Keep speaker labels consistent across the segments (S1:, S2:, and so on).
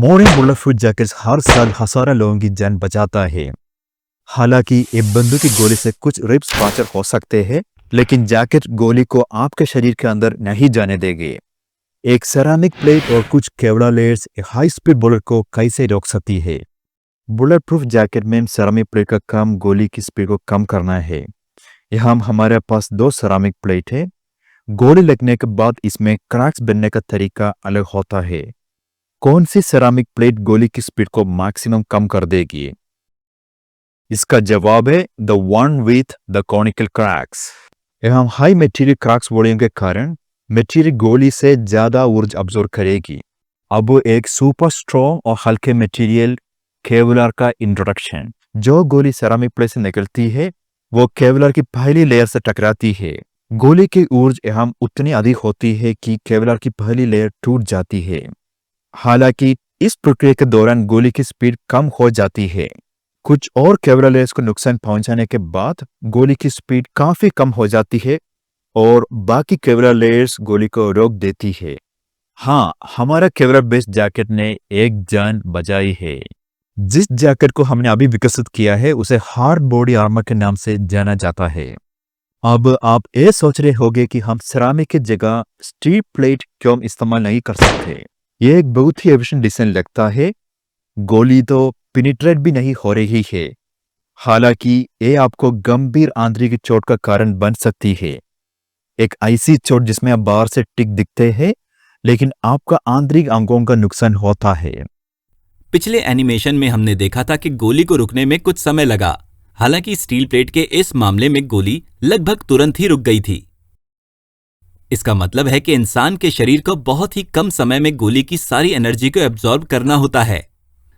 S1: Modern bullet proof jackets हर साल हजारों लोगों की जान बचाता है। हालांकि ये बंदूक की गोली से कुछ रिब्स फ्रैक्चर हो सकते हैं, लेकिन जैकेट गोली को आपके शरीर के अंदर नहीं जाने देगी। एक सेरामिक प्लेट और कुछ केवड़ा लेयर्स हाई स्पीड बुलेट को कैसे रोक सकती है? बुलेट प्रूफ जैकेट में सेरामिक प्लेट का काम गोली की स्पीड को कम करना है। यहाँ हमारे पास दो सेरामिक प्लेट है। गोली लगने के बाद इसमें क्रैक्स बनने का तरीका अलग होता है। कौन सी सेरामिक प्लेट गोली की स्पीड को मैक्सिमम कम कर देगी? इसका जवाब है the one with the conical cracks. यहाँ हाई मटेरियल क्रैक्स वॉल्यूम के कारण मटेरियल गोली से ज्यादा ऊर्जा अब्सॉर्ब करेगी। अब एक सुपर स्ट्रॉन्ग और हल्के मटेरियल केवलर का इंट्रोडक्शन। जो गोली सेरामिक प्लेट से निकलती है वो केवलर की पहली लेयर से टकराती है। गोली की ऊर्जा यहाँ उतनी अधिक होती है कि केवलर की पहली लेयर टूट जाती है। हालांकि इस प्रक्रिया के दौरान गोली की स्पीड कम हो जाती है। कुछ और केवलर लेयर्स को नुकसान पहुंचाने के बाद गोली की स्पीड काफी कम हो जाती है और बाकी केवलर लेयर्स गोली को रोक देती है। हाँ, हमारा केवलर बेस्ड जैकेट ने एक जान बचाई है। जिस जैकेट को हमने अभी विकसित किया है उसे हार्ड बॉडी आर्मर के नाम से जाना जाता है। अब आप ये सोच रहे होंगे कि हम सेरामिक की जगह स्टील प्लेट क्यों इस्तेमाल नहीं कर सकते? ये एक बहुत ही एफिशिएंट डिजाइन लगता है। गोली तो पेनिट्रेट भी नहीं हो रही है। हालांकि ये आपको गंभीर आंतरिक चोट का कारण बन सकती है। एक ऐसी चोट जिसमें आप बाहर से टिक दिखते हैं लेकिन आपका आंतरिक अंगों का नुकसान होता है।
S2: पिछले एनिमेशन में हमने देखा था कि गोली को रुकने में कुछ समय लगा। हालांकि स्टील प्लेट के इस मामले में गोली लगभग तुरंत ही रुक गई थी। इसका मतलब है कि इंसान के शरीर को बहुत ही कम समय में गोली की सारी एनर्जी को एब्जॉर्ब करना होता है।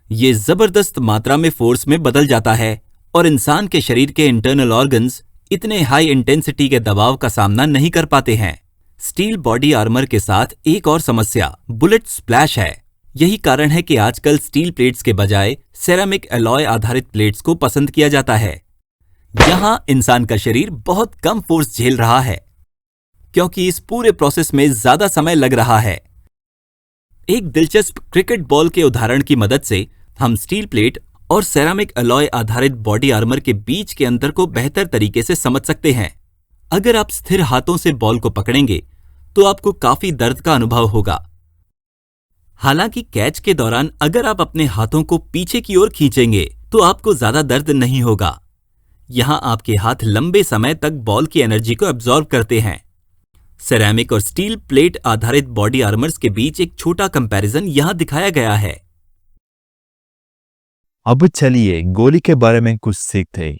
S2: ये जबरदस्त मात्रा में फोर्स में बदल जाता है और इंसान के शरीर के इंटरनल ऑर्गन्स इतने हाई इंटेंसिटी के दबाव का सामना नहीं कर पाते हैं। स्टील बॉडी आर्मर के साथ एक और समस्या बुलेट स्प्लैश है। यही कारण है कि आजकल स्टील प्लेट्स के बजाय सेरामिक एलॉय आधारित प्लेट्स को पसंद किया जाता है। यहां इंसान का शरीर बहुत कम फोर्स झेल रहा है क्योंकि इस पूरे प्रोसेस में ज्यादा समय लग रहा है। एक दिलचस्प क्रिकेट बॉल के उदाहरण की मदद से हम स्टील प्लेट और सेरामिक एलॉय आधारित बॉडी आर्मर के बीच के अंतर को बेहतर तरीके से समझ सकते हैं। अगर आप स्थिर हाथों से बॉल को पकड़ेंगे तो आपको काफी दर्द का अनुभव होगा। हालांकि कैच के दौरान अगर आप अपने हाथों को पीछे की ओर खींचेंगे तो आपको ज्यादा दर्द नहीं होगा। यहां आपके हाथ लंबे समय तक बॉल की एनर्जी को एब्जॉर्ब करते हैं। सेरामिक और स्टील प्लेट आधारित बॉडी आर्मर्स के बीच एक छोटा कंपैरिजन यहां दिखाया गया है।
S1: अब चलिए गोली के बारे में कुछ सीखते हैं।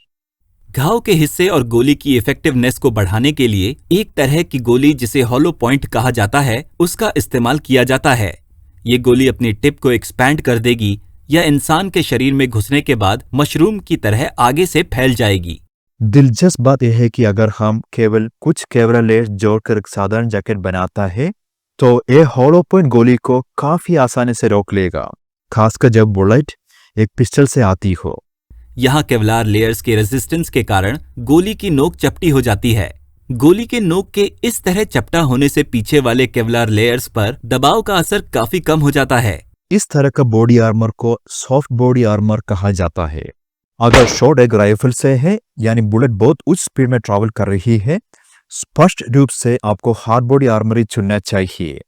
S2: घाव के हिस्से और गोली की इफेक्टिवनेस को बढ़ाने के लिए एक तरह की गोली जिसे हॉलो पॉइंट कहा जाता है उसका इस्तेमाल किया जाता है। ये गोली अपनी टिप को एक्सपैंड कर देगी या इंसान के शरीर में घुसने के बाद मशरूम की तरह आगे से फैल जाएगी।
S1: दिलचस्प बात यह है कि अगर हम केवल कुछ केवलर लेयर्स जोड़कर एक साधारण जैकेट बनाता है तो ये हॉलो पॉइंट गोली को काफी आसानी से रोक लेगा, खासकर जब बुलेट एक पिस्टल से आती हो।
S2: यहाँ केवलार लेयर्स के रेजिस्टेंस के कारण गोली की नोक चपटी हो जाती है। गोली के नोक के इस तरह चपटा होने से पीछे वाले केवलार लेयर्स पर दबाव का असर काफी कम हो जाता है।
S1: इस तरह का बॉडी आर्मर को सॉफ्ट बॉडी आर्मर कहा जाता है। अगर शॉट एक राइफल से है यानी बुलेट बहुत उच्च स्पीड में ट्रैवल कर रही है, स्पष्ट रूप से आपको हार्ड बॉडी आर्मर ही चुनना चाहिए।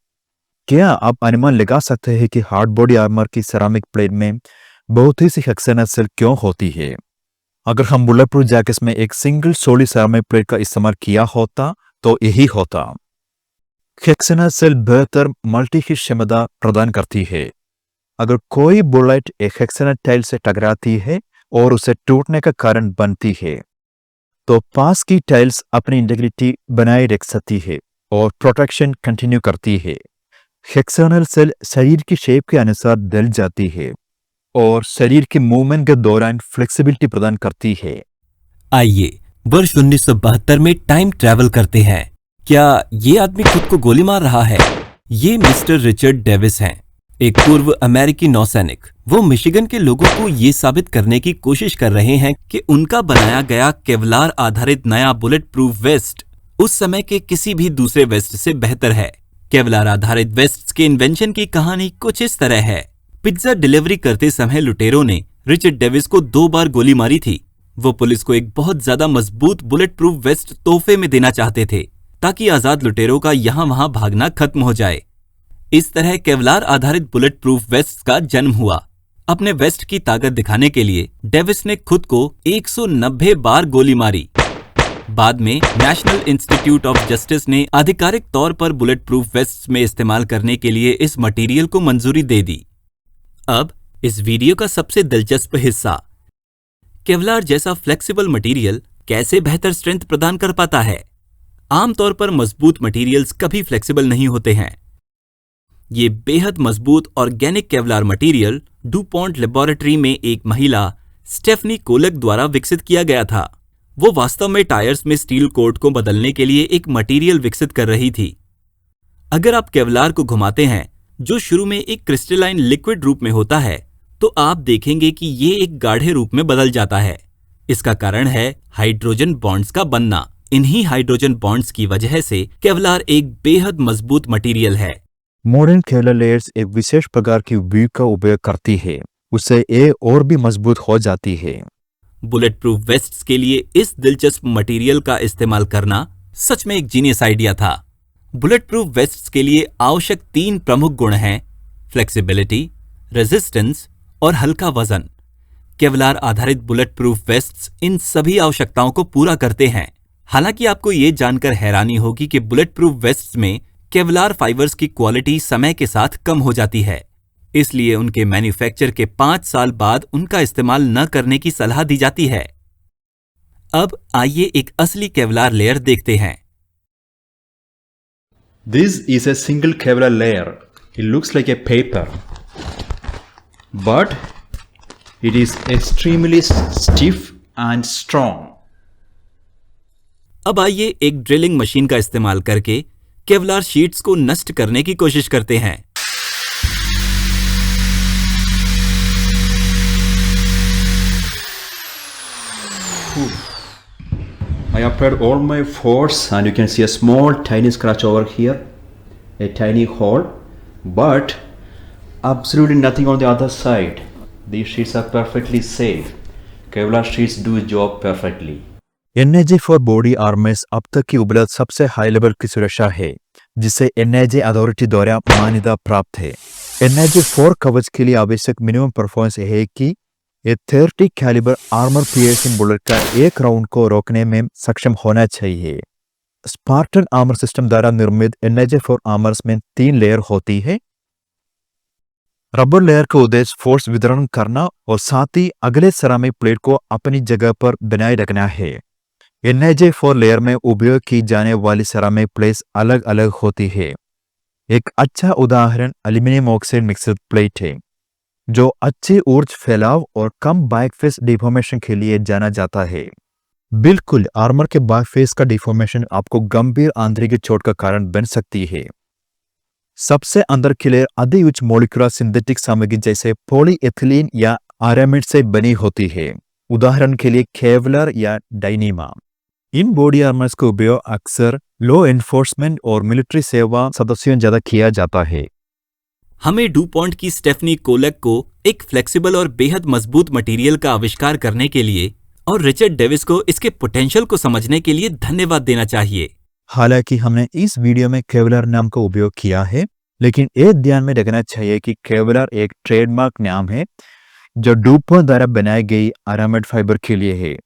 S1: क्या आप अनुमान लगा सकते हैं कि हार्ड बॉडी आर्मर की सेरामिक प्लेट में बहुत ही सी हेक्सेनल सेल क्यों होती है? अगर हम बुलेट प्रूफ जैकेट्स में एक सिंगल सॉलिड सेरामिक प्लेट का इस्तेमाल किया होता तो यही होता। हेक्सेनल सेल बेहतर मल्टी हिट क्षमता प्रदान करती है। अगर कोई बुलेट एक हेक्सेनल टाइल से टकराती है और उसे टूटने का कारण बनती है तो पास की टाइल्स अपनी इंटीग्रिटी बनाए रख सकती है और प्रोटेक्शन कंटिन्यू करती है। हेक्सेनल सेल शरीर की शेप के अनुसार ढल जाती है और शरीर के मूवमेंट के दौरान फ्लेक्सिबिलिटी प्रदान करती है।
S2: आइए वर्ष 1972 में टाइम ट्रैवल करते हैं। क्या ये आदमी खुद को गोली मार रहा है? ये मिस्टर रिचर्ड डेविस हैं, एक पूर्व अमेरिकी नौसैनिक। वो मिशिगन के लोगों को ये साबित करने की कोशिश कर रहे हैं कि उनका बनाया गया केवलार आधारित नया बुलेट प्रूफ वेस्ट उस समय के किसी भी दूसरे वेस्ट से बेहतर है। केवलार आधारित वेस्ट के इन्वेंशन की कहानी कुछ इस तरह है। पिज्जा डिलीवरी करते समय लुटेरों ने रिचर्ड डेविस को 2 बार गोली मारी थी। वो पुलिस को एक बहुत ज्यादा मजबूत बुलेट प्रूफ वेस्ट तोहफे में देना चाहते थे ताकि आजाद लुटेरों का यहां वहां भागना खत्म हो जाए। इस तरह केवलार आधारित बुलेट प्रूफ वेस्ट का जन्म हुआ। अपने वेस्ट की ताकत दिखाने के लिए डेविस ने खुद को 190 बार गोली मारी। बाद में नेशनल इंस्टीट्यूट ऑफ जस्टिस ने आधिकारिक तौर पर बुलेट प्रूफ वेस्ट में इस्तेमाल करने के लिए इस मटेरियल को मंजूरी दे दी। अब इस वीडियो का सबसे दिलचस्प हिस्सा, केवलार जैसा फ्लेक्सिबल मटेरियल कैसे बेहतर स्ट्रेंथ प्रदान कर पाता है। आमतौर पर मजबूत मटेरियल्स कभी फ्लेक्सिबल नहीं होते हैं। ये बेहद मजबूत organic Kevlar material DuPont laboratory में एक महिला स्टेफनी कोलक द्वारा विकसित किया गया था। वो वास्तव में टायर्स में स्टील कोट को बदलने के लिए एक मटेरियल विकसित कर रही थी। अगर आप केवलार को घुमाते हैं, जो शुरू में एक क्रिस्टलाइन लिक्विड रूप में होता है, तो आप देखेंगे कि ये एक गाढ़े रूप में बदल जाता है। इसका कारण है हाइड्रोजन बॉन्ड्स का बनना। इन्हीं हाइड्रोजन बॉन्ड्स की वजह से केवलार एक बेहद मजबूत मटेरियल है।
S1: मॉडर्न केवलर लेयर्स एक विशेष प्रकार की वीव का उपयोग करती है, उससे ये और भी मजबूत हो जाती है।
S2: बुलेट प्रूफ वेस्ट्स के लिए इस दिलचस्प मटेरियल का इस्तेमाल करना सच में एक जीनियस आइडिया था। बुलेट प्रूफ वेस्ट्स के लिए आवश्यक 3 प्रमुख गुण हैं: फ्लेक्सिबिलिटी, रेजिस्टेंस और हल्का वजन। केवलार आधारित बुलेट प्रूफ वेस्ट्स इन सभी आवश्यकताओं को पूरा करते हैं। हालांकि आपको ये जानकर हैरानी होगी कि बुलेट प्रूफ वेस्ट्स में केवलार फाइबर्स की क्वालिटी समय के साथ कम हो जाती है, इसलिए उनके मैन्युफैक्चर के 5 साल बाद उनका इस्तेमाल न करने की सलाह दी जाती है। अब आइए एक असली केवलार लेयर देखते हैं।
S1: This is a single Kevlar layer. It looks like a paper, but it is extremely stiff and strong.
S2: अब आइए एक ड्रिलिंग मशीन का इस्तेमाल करके केवलार शीट्स को नष्ट करने की कोशिश करते हैं।
S1: I applied all my force and you can see a small tiny scratch over here, a tiny hole, but absolutely nothing on the other side. These sheets are perfectly safe. Kevlar sheets do job perfectly. NIJ-4 body armours अब तक की उपलब्ध सबसे high level की सुरक्षा है, जिसे NIJ authority द्वारा मान्यता प्राप्त है। NIJ-4 कवच के लिए आवश्यक मिनिमम परफॉर्मेंस है कि ये 30 कैलिबर आर्मर पियर्सिंग बुलेट का एक राउंड को रोकने में सक्षम होना चाहिए। स्पार्टन आर्मर सिस्टम द्वारा निर्मित NIJ-4 आर्मर्स में 3 लेयर होती है। रबर लेयर का उद्देश्य फोर्स वितरण करना और साथ ही अगले सेरामिक प्लेट को अपनी जगह पर बनाए रखना है। NIJ-4 लेयर में उपयोग की जाने वाली सेरामिक प्लेट्स अलग अलग होती है। एक अच्छा उदाहरण एल्यूमिनियम ऑक्साइड मिक्सड प्लेट है, जो अच्छे ऊर्जा फैलाव और कम बैक फेस डिफॉर्मेशन के लिए जाना जाता है। बिल्कुल, आर्मर के बैक फेस का डिफॉर्मेशन आपको गंभीर आंतरिक चोट का कारण बन सकती है। सबसे अंदर की लेयर अधिक उच्च मॉलिक्यूलर सिंथेटिक सामग्री जैसे पॉलीएथिलीन या आरामिड से बनी होती है, उदाहरण के लिए केवलर या डायनीमा। इन बॉडी आर्मर्स का उपयोग अक्सर लॉ एनफोर्समेंट और मिलिट्री सेवा सदस्यों ज्यादा किया जाता है।
S2: हमें डुपॉन्ट की स्टेफनी कोलक को एक फ्लेक्सिबल और बेहद मजबूत मटेरियल का आविष्कार करने के लिए और रिचर्ड डेविस को इसके पोटेंशियल को समझने के लिए धन्यवाद देना चाहिए।
S1: हालांकि हमने इस वीडियो में केवलर नाम का उपयोग किया है, लेकिन एक ध्यान में रखना चाहिए कि केवलर एक ट्रेडमार्क नाम है जो डुपॉन्ट द्वारा बनाई गई आरामिड फाइबर के लिए है।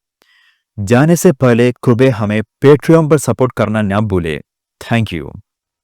S1: जाने से पहले कृपया हमें पेट्रियन पर सपोर्ट करना न भूलें। Thank you.